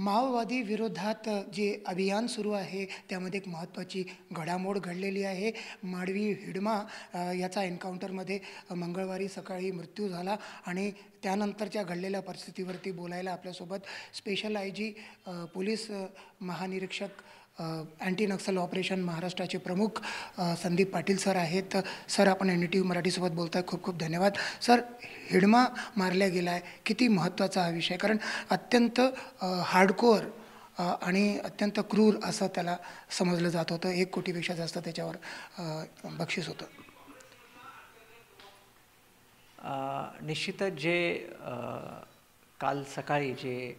माओवादी विरोधात जे अभियान सुरू आहे त्यामध्ये एक महत्त्वाची घडामोड घडलेली आहे. माडवी हिडमा याचा एन्काउंटरमध्ये मंगळवारी सकाळी मृत्यू झाला आणि त्यानंतरच्या घडलेल्या परिस्थितीवरती बोलायला आपल्यासोबत स्पेशल आय जी पोलीस महानिरीक्षक अँटी नक्सल ऑपरेशन महाराष्ट्राचे प्रमुख संदीप पाटील सर आहेत. सर, आपण NDTV मराठीसोबत बोलताय, खूप खूप धन्यवाद. सर, हिडमा मारल्या गेला आहे, किती महत्त्वाचा हा विषय, कारण अत्यंत हार्डकोअर आणि अत्यंत क्रूर असं त्याला समजलं जात होतं. 1 कोटीपेक्षा जास्त त्याच्यावर बक्षीस होतं. निश्चितच जे काल सकाळी जे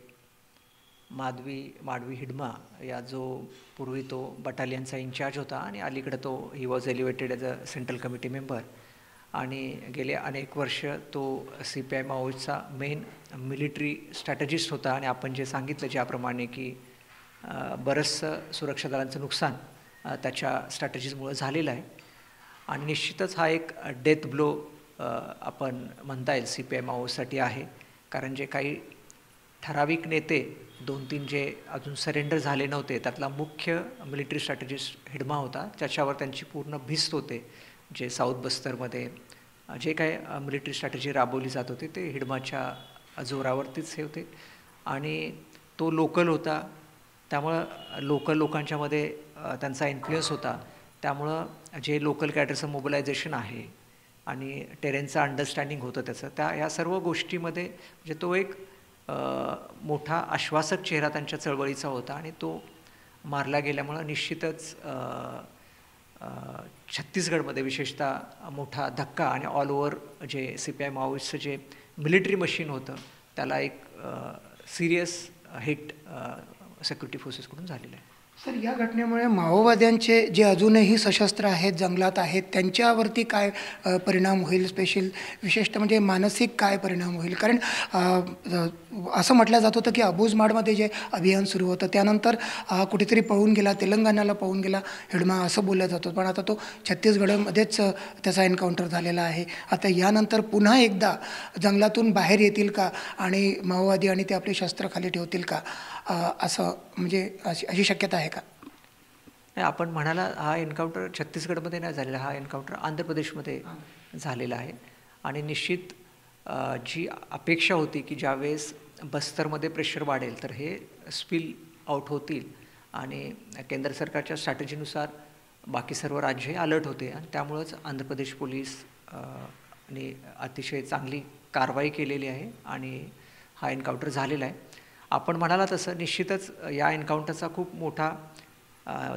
माडवी हिडमा या जो पूर्वी तो बटालियनचा इन्चार्ज होता आणि अलीकडे तो he was elevated as a central committee member आणि गेले अनेक वर्ष तो CPI माओइस्टचा मेन मिलिटरी स्ट्रॅटेजिस्ट होता. आणि आपण जे सांगितलं ज्याप्रमाणे की बरंचसं सुरक्षा दलांचं नुकसान त्याच्या स्ट्रॅटेजीजमुळे झालेलं आहे. आणि निश्चितच हा एक डेथ ब्लो आपण म्हणता येईल CPI माओसाठी आहे. कारण जे काही ठराविक नेते 2-3 जे अजून सरेंडर झाले नव्हते त्यातला मुख्य मिलिटरी स्ट्रॅटेजिस्ट हिडमा होता. त्याच्यावर त्यांची पूर्ण भिस्त होते. जे साऊथ बस्तरमध्ये जे काही मिलिटरी स्ट्रॅटेजी राबवली जात होती ते हिडमाच्या जोरावरतीच हे होते. आणि तो लोकल होता, त्यामुळं लोकांच्यामध्ये त्यांचा इन्फ्लुएन्स होता. त्यामुळं जे लोकल कॅडरचं मोबिलायझेशन आहे आणि टेरेनचं अंडरस्टँडिंग होतं त्याचं, ह्या सर्व गोष्टीमध्ये म्हणजे तो एक मोठा आश्वासक चेहरा त्यांच्या चळवळीचा होता. आणि तो मारला गेल्यामुळं निश्चितच छत्तीसगडमध्ये विशेषतः मोठा धक्का आणि ऑल ओव्हर जे CPI माओइस्टचं जे मिलिटरी मशीन होतं त्याला एक सिरियस हिट सिक्युरिटी फोर्सेसकडून झालेलं आहे. सर, या घटनेमुळे माओवाद्यांचे जे अजूनही सशस्त्र आहेत, जंगलात आहेत, त्यांच्यावरती काय परिणाम होईल? विशेषतः म्हणजे मानसिक काय परिणाम होईल? कारण असं म्हटलं जात होतं की अबुजमाडमध्ये जे अभियान सुरू होतं त्यानंतर कुठेतरी पळून गेला, तेलंगणाला पळून गेला हिडमा असं बोललं जातं. पण आता तो छत्तीसगडमध्येच त्याचा एन्काउंटर झालेला आहे. आता यानंतर पुन्हा एकदा जंगलातून बाहेर येतील का आणि माओवादी आणि ते आपले शस्त्र खाली ठेवतील का, असं म्हणजे अशी शक्यता आहे का? नाही, आपण म्हणाला हा एन्काउंटर छत्तीसगडमध्ये नाही झालेला, हा एन्काउंटर आंध्र प्रदेशमध्ये झालेला आहे. आणि निश्चित जी अपेक्षा होती की ज्यावेळेस बस्तरमध्ये प्रेशर वाढेल तर हे स्पिल आउट होतील आणि केंद्र सरकारच्या स्ट्रॅटेजीनुसार बाकी सर्व राज्य अलर्ट होते. आणि त्यामुळंच आंध्र प्रदेश पोलीस आणि अतिशय चांगली कारवाई केलेली आहे आणि हा एन्काउंटर झालेला आहे. आपण म्हणाला तसं निश्चितच या एन्काउंटरचा खूप मोठा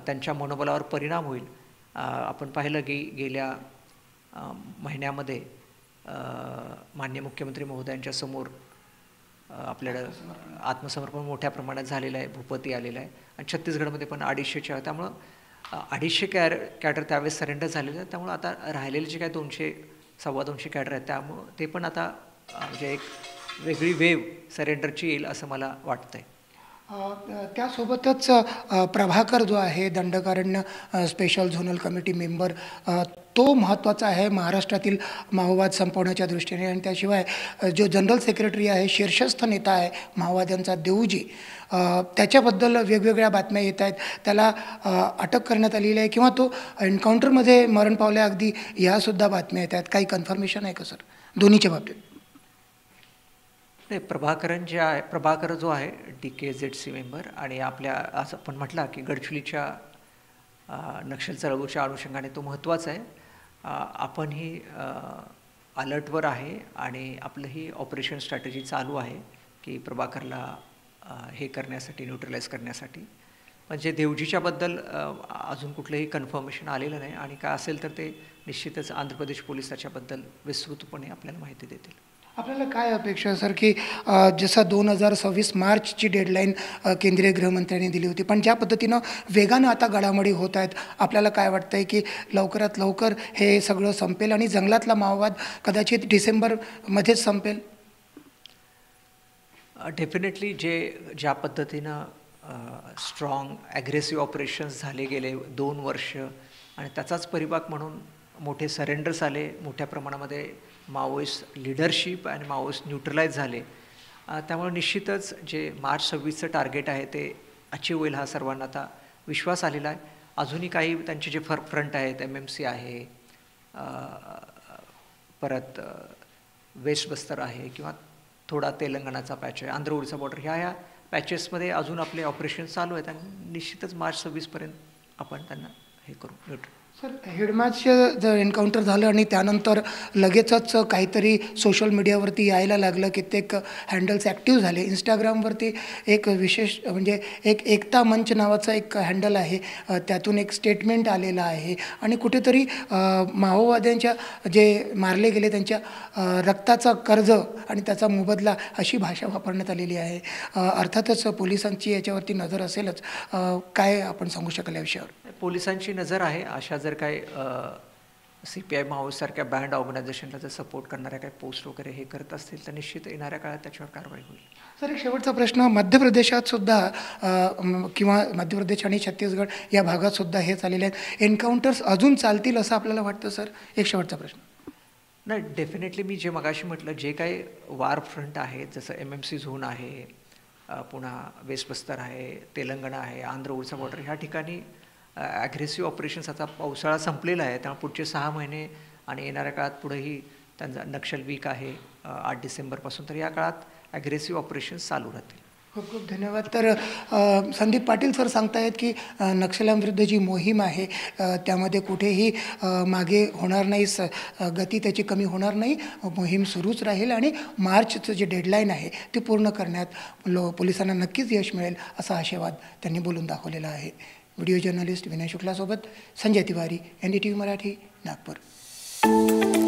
त्यांच्या मनोबलावर परिणाम होईल. आपण पाहिलं की गेल्या महिन्यामध्ये माननीय मुख्यमंत्री महोदयांच्या समोर आपल्याला आत्मसमर्पण मोठ्या प्रमाणात झालेलं आहे, भूपती आलेलं आहे. आणि छत्तीसगडमध्ये पण 250च्या, त्यामुळं 250 कॅडर त्यावेळेस सरेंडर झालेलं आहे. त्यामुळं आता राहिलेले जे काय 200-250 कॅडर आहेत त्यामुळं ते पण आता म्हणजे एक वेगळी वेव सरेंडरची येईल असं मला वाटतंय. त्यासोबतच प्रभाकर जो आहे Dandakaranya special zonal committee member, तो महत्त्वाचा आहे महाराष्ट्रातील माओवाद संपवण्याच्या दृष्टीने. आणि त्याशिवाय जो जनरल सेक्रेटरी आहे, शीर्षस्थ नेता आहे माओवाद्यांचा देऊजी, त्याच्याबद्दल वेगवेगळ्या बातम्या येत आहेत. त्याला अटक करण्यात आलेली आहे किंवा तो एन्काउंटरमध्ये मरण पावल्या, अगदी ह्यासुद्धा बातम्या येत आहेत. काही कन्फर्मेशन आहे का सर दोन्हीच्या बाबतीत? नाही, प्रभाकर जो आहे DKZC मेंबर आणि आपल्या असं पण म्हटलं की गडचिरोलीच्या नक्षल चळवळीच्या अनुषंगाने तो महत्त्वाचा आहे. आपणही अलर्टवर आहे आणि आपलंही ऑपरेशन स्ट्रॅटेजी चालू आहे की प्रभाकरला हे करण्यासाठी, न्यूट्रलाइज करण्यासाठी. पण जे देवजीच्याबद्दल अजून कुठलंही कन्फर्मेशन आलेलं नाही आणि काय असेल तर ते निश्चितच आंध्र प्रदेश पोलीस त्याच्याबद्दल विस्तृतपणे आपल्याला माहिती देतील. आपल्याला काय अपेक्षा आहे सर की जसं 2026 मार्चची डेडलाईन केंद्रीय गृहमंत्र्यांनी दिली होती, पण ज्या पद्धतीनं वेगानं आता घडामोडी होत आहेत, आपल्याला काय वाटतं आहे की लवकरात लवकर हे सगळं संपेल आणि जंगलातला माओवाद कदाचित डिसेंबरमध्येच संपेल? डेफिनेटली ज्या पद्धतीनं स्ट्रॉंग ॲग्रेसिव्ह ऑपरेशन्स झाले गेले 2 वर्ष आणि त्याचाच परिपाक म्हणून मोठे सरेंडर्स आले, मोठ्या प्रमाणामध्ये माओइस्ट लिडरशिप आणि माओइस्ट न्यूट्रलाइज झाले त्यामुळे निश्चितच जे मार्च 26चं टार्गेट आहे ते अचीव होईल हा सर्वांना आता विश्वास आलेला आहे. अजूनही काही त्यांचे जे फ्रंट आहेत, MMC आहे, अ, परत वेस्ट बस्तर आहे किंवा थोडा तेलंगणाचा पॅच आहे, आंध्र ओडिसा बॉर्डर, ह्या पॅचेसमध्ये अजून आपले ऑपरेशन चालू आहेत आणि निश्चितच मार्च 26पर्यंत आपण त्यांना हे करू न्यूट्रल. सर, हिडमाचं जर एन्काउंटर झालं आणि त्यानंतर लगेचच काहीतरी सोशल मीडियावरती यायला लागलं, कित्येक हँडल्स ॲक्टिव्ह झाले. इंस्टाग्रामवरती एक विशेष म्हणजे एक एकता मंच नावाचा एक हँडल आहे, त्यातून एक स्टेटमेंट आलेलं आहे आणि कुठेतरी माओवाद्यांच्या जे मारले गेले त्यांच्या रक्ताचा कर्ज आणि त्याचा मोबदला अशी भाषा वापरण्यात आलेली आहे. अर्थातच पोलिसांची याच्यावरती नजर असेलच. काय आपण सांगू शकाल या विषयावर? पोलिसांची नजर आहे. अशा जर काही CPI माओसारख्या बँड ऑर्गनायझेशनला जर सपोर्ट करणाऱ्या काही पोस्ट वगैरे हे करत असतील तर निश्चित येणाऱ्या काळात त्याच्यावर कारवाई होईल. सर, एक शेवटचा प्रश्न. मध्य सुद्धा किंवा मध्य प्रदेश आणि छत्तीसगड या भागात सुद्धा हे चाललेले आहेत. एन्काउंटर्स अजून चालतील असं आपल्याला वाटतं सर? एक शेवटचा प्रश्न. नाही, डेफिनेटली मी जे मगाशी म्हटलं, जे काही वार फ्रंट आहेत, जसं MMC झोन आहे, पुन्हा वेस्ट बस्तर आहे, तेलंगणा आहे, आंध्र ओडिसा बॉर्डर, ह्या ठिकाणी ॲग्रेसिव्ह ऑपरेशन्स, आता पावसाळा संपलेला आहे त्यामुळे पुढचे 6 महिने आणि येणाऱ्या काळात पुढेही त्यांचा नक्षल वीक आहे 8 डिसेंबरपासून, तर या काळात ॲग्रेसिव्ह ऑपरेशन्स चालू राहतील. खूप खूप धन्यवाद. तर संदीप पाटील सर सांगतायत की नक्षल्यांविरुद्ध जी मोहीम आहे त्यामध्ये कुठेही मागे होणार नाही, गती त्याची कमी होणार नाही. मोहीम सुरूच राहील आणि मार्चचं जे डेडलाईन आहे ते पूर्ण करण्यात पोलिसांना नक्कीच यश मिळेल असा आशावाद त्यांनी बोलून दाखवलेला आहे. व्हिडिओ जर्नलिस्ट विनय शुक्लासोबत संजय तिवारी, NDTV मराठी, नागपूर.